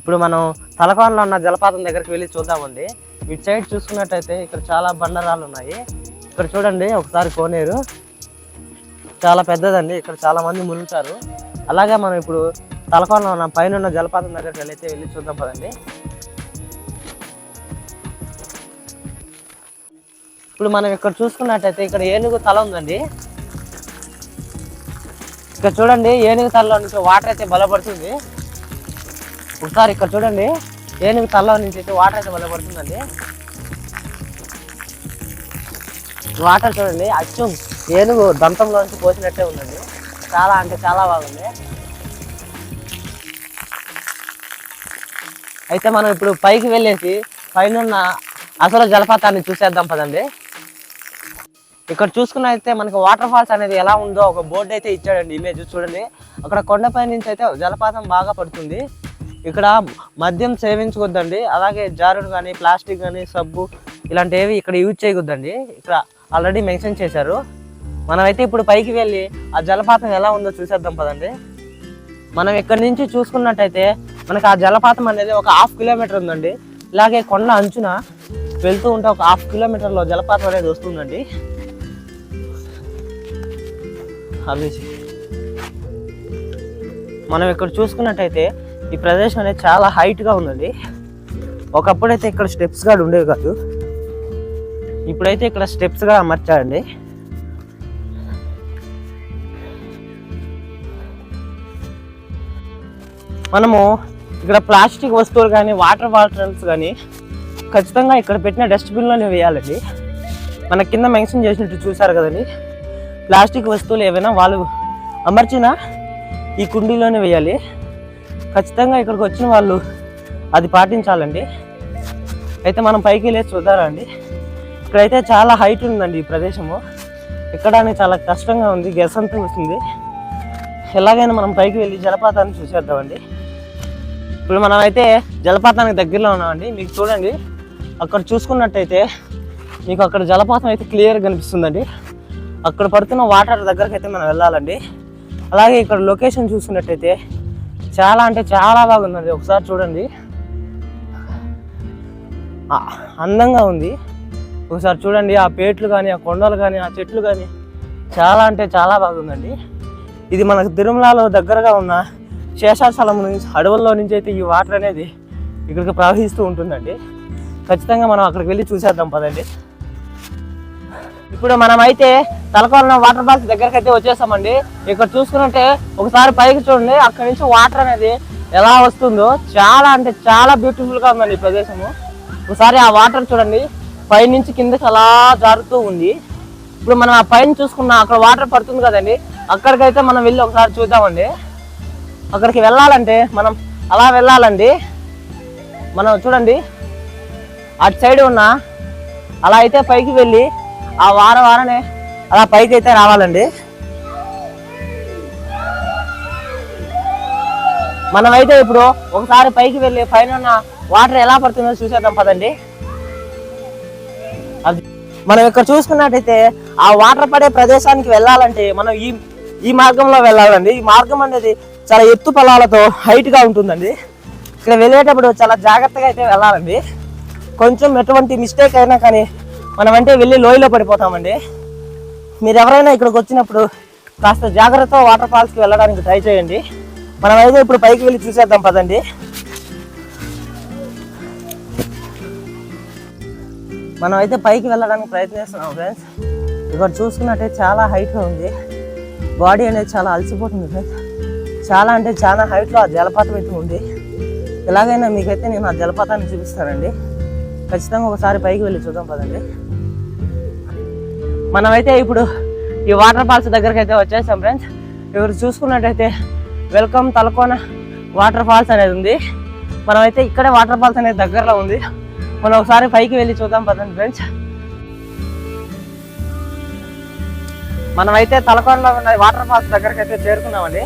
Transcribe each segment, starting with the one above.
ఇప్పుడు మనం తలకోనలో ఉన్న జలపాతం దగ్గరికి వెళ్ళి చూద్దామండి. ఇటు సైడ్ చూసుకున్నట్టయితే ఇక్కడ చాలా బండరాలు ఉన్నాయి. ఇక్కడ చూడండి ఒకసారి కోనేరు చాలా పెద్దదండి. ఇక్కడ చాలా మంది మునుగుతారు. అలాగే మనం ఇప్పుడు తలకోనలో ఉన్న పైన ఉన్న జలపాతం దగ్గరికి వెళ్ళి చూద్దాం పదండి. ఇప్పుడు మనం ఇక్కడ చూసుకున్నట్టయితే ఇక్కడ ఏనుగు తల ఉందండి. ఇక్కడ చూడండి ఏనుగు తలలో నుంచి వాటర్ అయితే బలపడుతుంది. ఒకసారి ఇక్కడ చూడండి ఏనుగు తలలో నుంచి అయితే వాటర్ అయితే బలపడుతుందండి. వాటర్ చూడండి అచ్చం ఏనుగు దంతంలో నుంచి పోసినట్టే ఉందండి. చాలా అంటే చాలా బాగుంది. అయితే మనం ఇప్పుడు పైకి వెళ్ళేసి పైన అసలు జలపాతాన్ని చూసేద్దాం పదండి. ఇక్కడ చూసుకున్నైతే మనకి వాటర్ ఫాల్స్ అనేది ఎలా ఉందో ఒక బోర్డు అయితే ఇచ్చాడండి. ఇమేజ్ చూడండి. అక్కడ కొండపై నుంచి అయితే జలపాతం బాగా పడుతుంది. ఇక్కడ మద్యం సేవించకూడదండి. అలాగే జారుడు కానీ ప్లాస్టిక్ కానీ సబ్బు ఇలాంటివి ఇక్కడ యూజ్ చేయకూడదండి. ఇక్కడ ఆల్రెడీ మెన్షన్ చేశారు. మనమైతే ఇప్పుడు పైకి వెళ్ళి ఆ జలపాతం ఎలా ఉందో చూసేద్దాం పదండి. మనం ఇక్కడ నుంచి చూసుకున్నట్టయితే మనకి ఆ జలపాతం అనేది ఒక 1/2 కిలోమీటర్ ఉందండి. ఇలాగే కొండ అంచున వెళ్తూ ఉంటే ఒక 1/2 కిలోమీటర్లో జలపాతం అనేది వస్తుందండి. మనం ఇక్కడ చూసుకున్నట్టయితే ఈ ప్రదేశం అనేది చాలా హైట్గా ఉందండి. ఒకప్పుడైతే ఇక్కడ స్టెప్స్ గా ఉండేవి కాదు. ఇప్పుడైతే ఇక్కడ స్టెప్స్ గా అమర్చారండి. మనము ఇక్కడ ప్లాస్టిక్ వస్తువులు కానీ వాటర్ బాటిల్స్ కానీ ఖచ్చితంగా ఇక్కడ పెట్టిన డస్ట్బిన్లోనే వేయాలండి. మన కింద మెన్షన్ చేసినట్టు చూసారు కదండి. ప్లాస్టిక్ వస్తువులు ఏవైనా వాళ్ళు అమర్చిన ఈ కుండీలోనే వేయాలి. ఖచ్చితంగా ఇక్కడికి వచ్చిన వాళ్ళు అది పాటించాలండి. అయితే మనం పైకి వెళ్ళి చూద్దామండి. ఇక్కడైతే చాలా హైట్ ఉందండి. ఈ ప్రదేశము ఎక్కడానికి చాలా కష్టంగా ఉంది. గెసంతా వస్తుంది. ఎలాగైనా మనం పైకి వెళ్ళి జలపాతాన్ని చూసేద్దామండి. ఇప్పుడు మనం అయితే జలపాతానికి దగ్గరలో ఉన్నామండి. మీకు చూడండి అక్కడ చూసుకున్నట్టయితే మీకు అక్కడ జలపాతం అయితే క్లియర్గా కనిపిస్తుందండి. అక్కడ పడుతున్న వాటర్ దగ్గరకు అయితే మనం వెళ్ళాలండి. అలాగే ఇక్కడ లొకేషన్ చూసుకున్నట్టయితే చాలా అంటే చాలా బాగుందండి. ఒకసారి చూడండి అందంగా ఉంది. ఒకసారి చూడండి ఆ పేట్లు కానీ ఆ కొండలు కానీ ఆ చెట్లు కానీ చాలా అంటే చాలా బాగుందండి. ఇది మనకు తిరుమలలో దగ్గరగా ఉన్న శేషాచలం నుంచి అడవుల్లో నుంచి అయితే ఈ వాటర్ అనేది ఇక్కడికి ప్రవహిస్తూ ఉంటుందండి. ఖచ్చితంగా మనం అక్కడికి వెళ్ళి చూసేద్దాం పదండి. ఇప్పుడు మనం అయితే తలకోన వాటర్ ఫాల్స్ దగ్గరికి అయితే వచ్చేసామండి. ఇక్కడ చూసుకున్నట్టే ఒకసారి పైకి చూడండి. అక్కడి నుంచి వాటర్ అనేది ఎలా వస్తుందో చాలా అంటే చాలా బ్యూటిఫుల్గా ఉందండి ఈ ప్రదేశము. ఒకసారి ఆ వాటర్ చూడండి పైనుంచి కిందకి అలా జారుతూ ఉంది. ఇప్పుడు మనం ఆ పైన చూసుకున్నా అక్కడ వాటర్ పడుతుంది కదండి. అక్కడికైతే మనం వెళ్ళి ఒకసారి చూద్దామండి. అక్కడికి వెళ్ళాలంటే మనం అలా వెళ్ళాలండి. మనం చూడండి అటు సైడ్ ఉన్న అలా అయితే పైకి వెళ్ళి ఆ వారనే అలా పైకి అయితే రావాలండి. మనమైతే ఇప్పుడు ఒకసారి పైకి వెళ్ళి పైన ఉన్న వాటర్ ఎలా పడుతుందో చూసేద్దాం పదండి. అది మనం ఇక్కడ చూసుకున్నట్టయితే ఆ వాటర్ పడే ప్రదేశానికి వెళ్ళాలంటే మనం ఈ మార్గంలో వెళ్ళాలండి. ఈ మార్గం అనేది చాలా ఎత్తు పొలాలతో హైట్గా ఉంటుందండి. ఇక్కడ వెళ్ళేటప్పుడు చాలా జాగ్రత్తగా అయితే వెళ్ళాలండి. కొంచెం ఎటువంటి మిస్టేక్ అయినా కానీ మనం అంటే వెళ్ళి లోయలో పడిపోతామండి. మీరు ఎవరైనా ఇక్కడికి వచ్చినప్పుడు కాస్త జాగ్రత్తగా వాటర్ ఫాల్స్కి వెళ్ళడానికి ట్రై చేయండి. మనమైతే ఇప్పుడు పైకి వెళ్ళి చూసేద్దాం పదండి. మనమైతే పైకి వెళ్ళడానికి ప్రయత్నిస్తున్నాం ఫ్రెండ్స్. ఇక్కడ చూసుకున్నట్టయితే చాలా హైట్గా ఉంది. బాడీ అనేది చాలా అలసిపోతుంది ఫ్రెండ్స్. చాలా అంటే చాలా హైట్లో ఆ జలపాతం అయితే ఉంది. ఎలాగైనా మీకైతే నేను ఆ జలపాతాన్ని చూపిస్తానండి. ఖచ్చితంగా ఒకసారి పైకి వెళ్ళి చూద్దాం పదండి. మనమైతే ఇప్పుడు ఈ వాటర్ ఫాల్స్ దగ్గరికి అయితే వచ్చేసాం ఫ్రెండ్స్. ఇక్కడ చూసుకున్నట్టయితే వెల్కమ్ తలకోన వాటర్ ఫాల్స్ అనేది ఉంది. మనమైతే ఇక్కడే వాటర్ ఫాల్స్ అనేది దగ్గరలో ఉంది. మనం ఒకసారి పైకి వెళ్ళి చూద్దాం పదండి ఫ్రెండ్స్. మనమైతే తలకోనలో ఉన్న వాటర్ ఫాల్స్ దగ్గరికి అయితే చేరుకున్నామండి.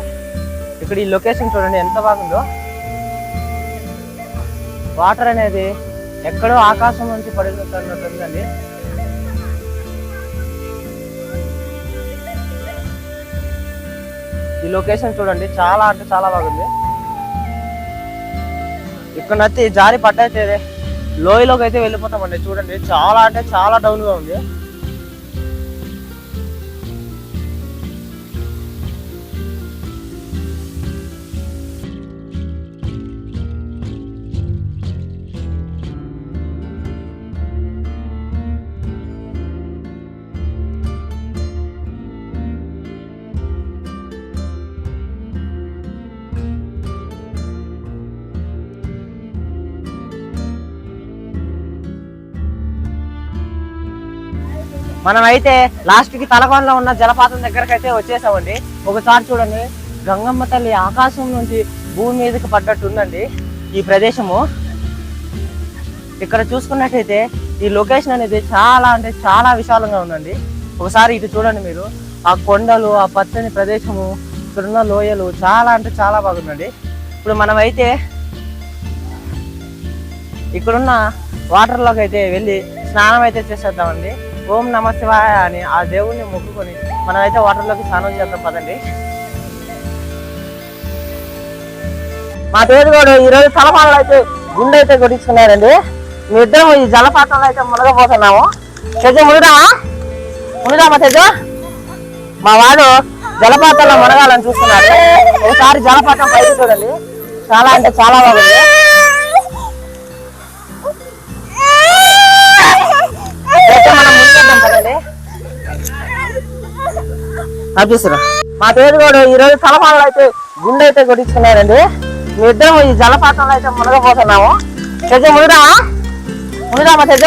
ఇక్కడ ఈ లొకేషన్ చూడండి ఎంత బాగుందో. వాటర్ అనేది ఎక్కడో ఆకాశం నుంచి పడినట్టుందండి. ఈ లొకేషన్ చూడండి చాలా అంటే చాలా బాగుంది. ఇక్కడ నచ్చి జారి పట్టయితే లోయలోకి అయితే వెళ్ళిపోతామండి. చూడండి చాలా అంటే చాలా డౌన్గా ఉంది. మనమైతే లాస్ట్ కి తలకోనలో ఉన్న జలపాతం దగ్గరకు అయితే వచ్చేసామండి. ఒకసారి చూడండి, గంగమ్మ తల్లి ఆకాశం నుంచి భూమి మీదకి పడ్డట్టు ఉందండి ఈ ప్రదేశము. ఇక్కడ చూసుకున్నట్టయితే ఈ లొకేషన్ అనేది చాలా అంటే చాలా విశాలంగా ఉందండి. ఒకసారి ఇటు చూడండి మీరు, ఆ కొండలు, ఆ పచ్చని ప్రదేశము, ఇక్కడున్న లోయలు చాలా అంటే చాలా బాగుందండి. ఇప్పుడు మనమైతే ఇక్కడున్న వాటర్లోకి అయితే వెళ్ళి స్నానం అయితే చేసేద్దామండి. ఓం నమ శివాయ అని ఆ దేవుణ్ణి మొక్కుకొని మనమైతే వాటర్లోకి స్నానం చేద్దాం పదండి. మా తేజగోడు ఈరోజు తలపాలు అయితే గుండె అయితే కొట్టించుకున్నారండి. మీ ఇద్దరం ఈ జలపాతంలో అయితే మునగపోతున్నాము. తెజ మునిదామా తెజ? మా వాడు జలపాతంలో మునగాలని చూస్తున్నాడు. ఒకసారి జలపాతం పైకి చూడండి, చాలా అంటే చాలా బాగుంది. మా తేజగోడు ఈరోజు తలపాలు అయితే గుండె అయితే కొట్టించుకున్నారండి. మీ ఇద్దరం ఈ జలపాతంలో అయితే మునగపోతున్నాము. తెజ మునిదామా తెజ?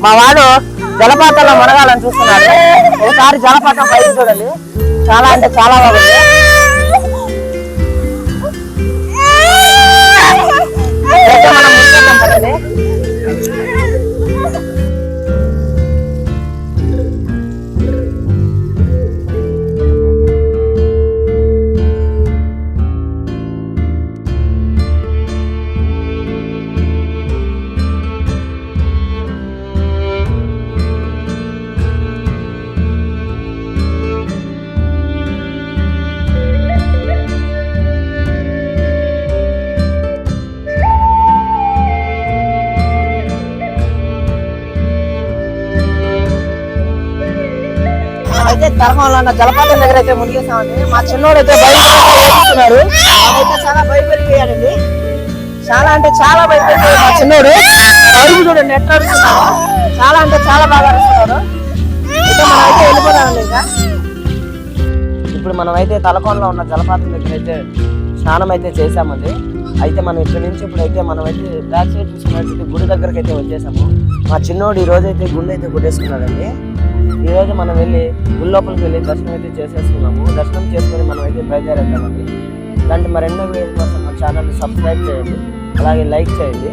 మా వాడు జలపాతంలో మునగాలని చూస్తున్నాడు. ఒకసారి జలపాతం పైకి చూడండి, చాలా అంటే చాలా బాగుంది. మనం ముందుకెళ్దాం కదండి. అయితే తరహంలో ఉన్న జలపాతం దగ్గర అయితే మునిగేసామండి. మా చిన్నోడు అయితే భయపడుతున్నాడు, అయితే చాలా భయపడిపోయాడండి. చాలా అంటే చాలా భయపడిపోయాడు మా చిన్నోడు. అడుగు చూడండి ఎట్లా అడుగుతున్నాడు, చాలా అంటే చాలా బాగా అడుగుతున్నాడు. అయితే మనం అయితే వెళ్ళిపోతామండి. ఇంకా ఇప్పుడు మనమైతే తలకోనలో ఉన్న జలపాతం దగ్గర అయితే స్నానం అయితే చేసామండి. అయితే మనం ఇక్కడ నుంచి ఇప్పుడైతే మనమైతే బ్యాక్ సైడ్ చూసుకున్నట్లయితే గుడి దగ్గరకు అయితే వచ్చేసాము. మా చిన్నోడు ఈ రోజు అయితే గుండె అయితే కొట్టేసుకున్నాడండి. ఈ రోజు మనం వెళ్ళి గుడి లోపలికి వెళ్ళి దర్శనం అయితే చేసేసుకున్నాము. దర్శనం చేసుకొని మనం అయితే బయలుదేరేద్దామండి. ఇలాంటి మరెన్నో వీడియోల కోసం మా ఛానల్ని సబ్స్క్రైబ్ చేయండి, అలాగే లైక్ చేయండి.